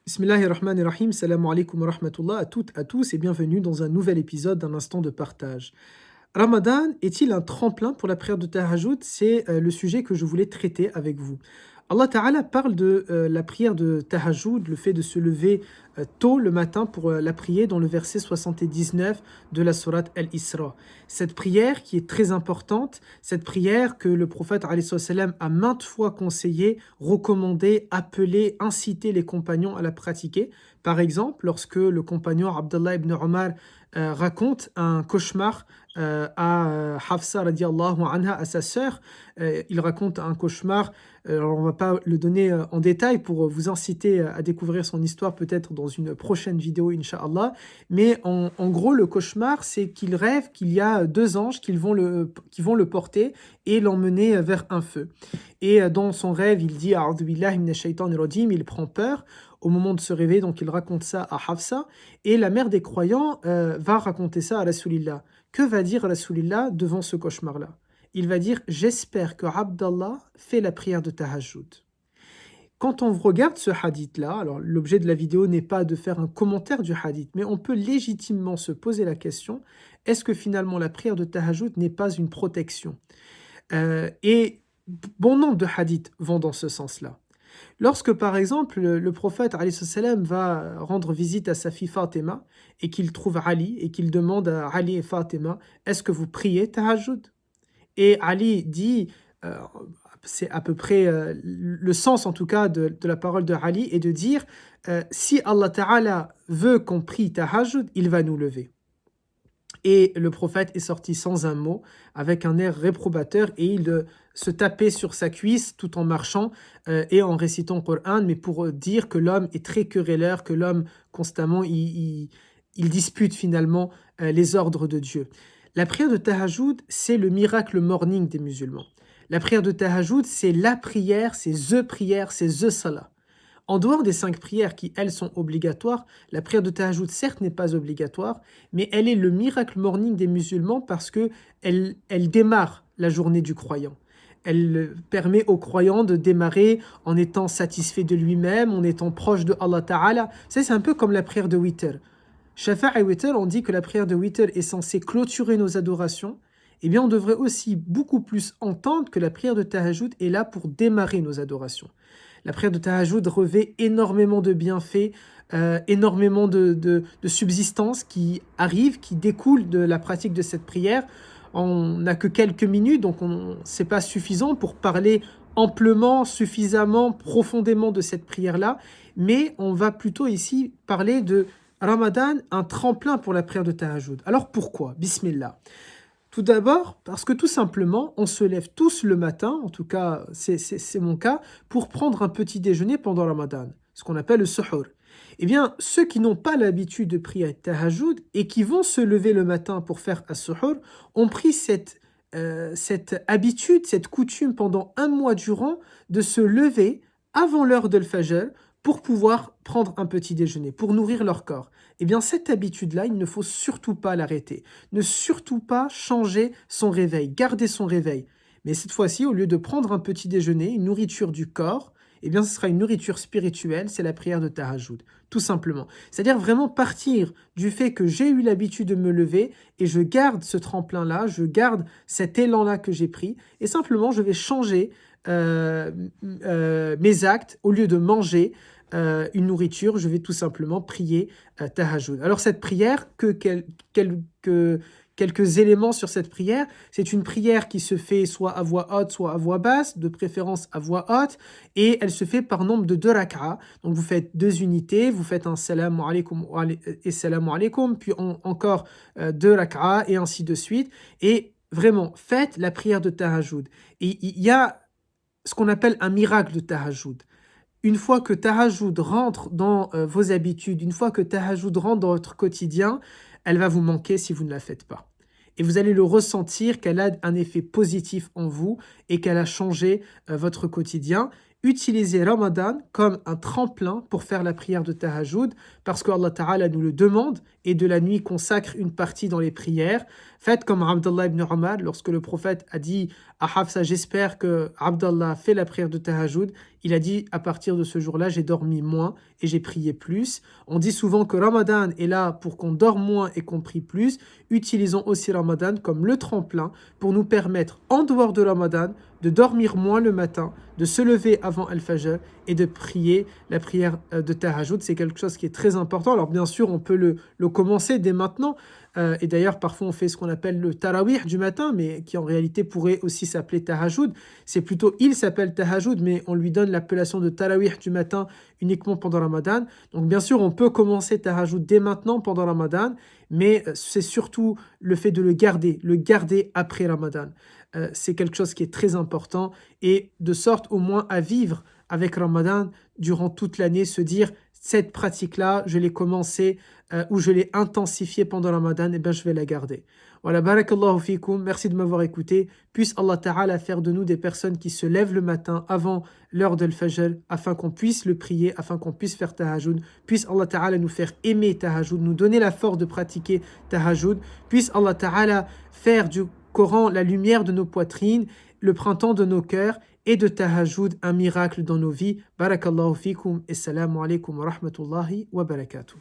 Bismillahirrahmanirrahim, salam alaikum wa rahmatullah à toutes, à tous et bienvenue dans un nouvel épisode d'un instant de partage. Ramadan est-il un tremplin pour la prière de Tahajjud? C'est le sujet que je voulais traiter avec vous. Allah Ta'ala parle de la prière de Tahajjud, le fait de se lever tôt le matin pour la prier dans le verset 79 de la sourate Al-Isra. Cette prière qui est très importante, cette prière que le prophète alayhi salam a maintes fois conseillé, recommandé, appelé, incité les compagnons à la pratiquer. Par exemple, lorsque le compagnon Abdullah ibn Omar raconte un cauchemar à Hafsa radiallahu anha, à sa sœur. Il raconte un cauchemar, alors on ne va pas le donner en détail pour vous inciter à découvrir son histoire peut-être dans une prochaine vidéo, Inch'Allah. Mais en gros, le cauchemar, c'est qu'il rêve qu'il y a deux anges qui vont le porter et l'emmener vers un feu. Et dans son rêve, il dit « A'udhu billahi minash shaitanir rajim », il prend peur. Au moment de se réveiller, donc il raconte ça à Hafsa, et la mère des croyants va raconter ça à Rasulillah. Que va dire Rasulillah devant ce cauchemar-là? Il va dire « J'espère que Abdallah fait la prière de Tahajjud ». Quand on regarde ce hadith-là, alors l'objet de la vidéo n'est pas de faire un commentaire du hadith, mais on peut légitimement se poser la question, est-ce que finalement la prière de Tahajjud n'est pas une protection? Et bon nombre de hadiths vont dans ce sens-là. Lorsque, par exemple, le prophète alayhi salam va rendre visite à sa fille Fatima et qu'il trouve Ali et qu'il demande à Ali et Fatima, est-ce que vous priez Tahajjud? Et Ali dit, c'est à peu près le sens en tout cas de la parole de Ali, est de dire, si Allah Ta'ala veut qu'on prie Tahajjud, il va nous lever. Et le prophète est sorti sans un mot, avec un air réprobateur, et il se tapait sur sa cuisse tout en marchant et en récitant le Coran, mais pour dire que l'homme est très querelleur, que l'homme constamment il dispute finalement les ordres de Dieu. La prière de Tahajjud, c'est le miracle morning des musulmans. La prière de Tahajjud, c'est la prière, c'est the prière, c'est the salah. En dehors des 5 prières qui, elles, sont obligatoires, la prière de Tahajjud, certes, n'est pas obligatoire, mais elle est le miracle morning des musulmans parce qu'elle démarre la journée du croyant. Elle permet au croyant de démarrer en étant satisfait de lui-même, en étant proche de Allah Ta'ala. C'est un peu comme la prière de Witr. Shafa' et Witr, on dit que la prière de Witr est censée clôturer nos adorations. Eh bien, on devrait aussi beaucoup plus entendre que la prière de Tahajjud est là pour démarrer nos adorations. La prière de Tahajjud revêt énormément de bienfaits, énormément de subsistance qui arrivent, qui découlent de la pratique de cette prière. On n'a que quelques minutes, donc ce n'est pas suffisant pour parler amplement, suffisamment, profondément de cette prière-là, mais on va plutôt ici parler de Ramadan, un tremplin pour la prière de Tahajjud. Alors pourquoi? Bismillah. Tout d'abord, parce que tout simplement, on se lève tous le matin, en tout cas c'est mon cas, pour prendre un petit déjeuner pendant Ramadan, ce qu'on appelle le suhoor. Eh bien, ceux qui n'ont pas l'habitude de prier Tahajjud et qui vont se lever le matin pour faire as-suhoor ont pris cette habitude, cette coutume pendant un mois durant de se lever avant l'heure de l'Fajr pour pouvoir prendre un petit déjeuner, pour nourrir leur corps. Eh bien, cette habitude-là, il ne faut surtout pas l'arrêter. Ne surtout pas changer son réveil, garder son réveil. Mais cette fois-ci, au lieu de prendre un petit déjeuner, une nourriture du corps, eh bien, ce sera une nourriture spirituelle, c'est la prière de Tahajjud, tout simplement. C'est-à-dire vraiment partir du fait que j'ai eu l'habitude de me lever et je garde ce tremplin-là, je garde cet élan-là que j'ai pris, et simplement, je vais changer mes actes. Au lieu de manger une nourriture, je vais tout simplement prier Tahajjud. Alors cette prière, quelques éléments sur cette prière, c'est une prière qui se fait soit à voix haute, soit à voix basse, de préférence à voix haute, et elle se fait par nombre de 2 rak'a. Donc vous faites 2 unités, vous faites un salam alaykum et salam alaykum, puis encore 2 rak'a, et ainsi de suite. Et vraiment, faites la prière de Tahajjud. Et il y a ce qu'on appelle un miracle de Tahajjud. Une fois que Tahajjud rentre dans vos habitudes, une fois que Tahajjud rentre dans votre quotidien, elle va vous manquer si vous ne la faites pas. Et vous allez le ressentir qu'elle a un effet positif en vous et qu'elle a changé votre quotidien. Utilisez Ramadan comme un tremplin pour faire la prière de Tahajjud parce que Allah Ta'ala nous le demande et de la nuit consacre une partie dans les prières. Faites comme Abdullah ibn Omar lorsque le prophète a dit à Hafsa, j'espère que Abdallah fait la prière de Tahajjud. Il a dit, à partir de ce jour-là, j'ai dormi moins et j'ai prié plus. On dit souvent que Ramadan est là pour qu'on dorme moins et qu'on prie plus. Utilisons aussi Ramadan comme le tremplin pour nous permettre, en dehors de Ramadan, de dormir moins le matin, de se lever avant Al-Fajr et de prier la prière de Tahajjud. C'est quelque chose qui est très important. Alors bien sûr, on peut le commencer dès maintenant. Et d'ailleurs, parfois, on fait ce qu'on appelle le tarawih du matin, mais qui en réalité pourrait aussi s'appeler Tahajjud. C'est plutôt, il s'appelle Tahajjud, mais on lui donne l'appellation de tarawih du matin uniquement pendant Ramadan. Donc bien sûr, on peut commencer Tahajjud dès maintenant pendant Ramadan, mais c'est surtout le fait de le garder après Ramadan. C'est quelque chose qui est très important et de sorte au moins à vivre avec Ramadan durant toute l'année, se dire cette pratique-là, je l'ai commencée ou je l'ai intensifiée pendant Ramadan, et bien je vais la garder. Voilà, barakallahu fikum, merci de m'avoir écouté. Puisse Allah Ta'ala faire de nous des personnes qui se lèvent le matin avant l'heure de l'Fajr afin qu'on puisse le prier, afin qu'on puisse faire Tahajjud. Puisse Allah Ta'ala nous faire aimer Tahajjud, nous donner la force de pratiquer Tahajjud. Puisse Allah Ta'ala faire du Coran la lumière de nos poitrines, le printemps de nos cœurs et de Tahajjud un miracle dans nos vies. Barakallahu fikum et salamu alaykum wa rahmatullahi wa barakatuh.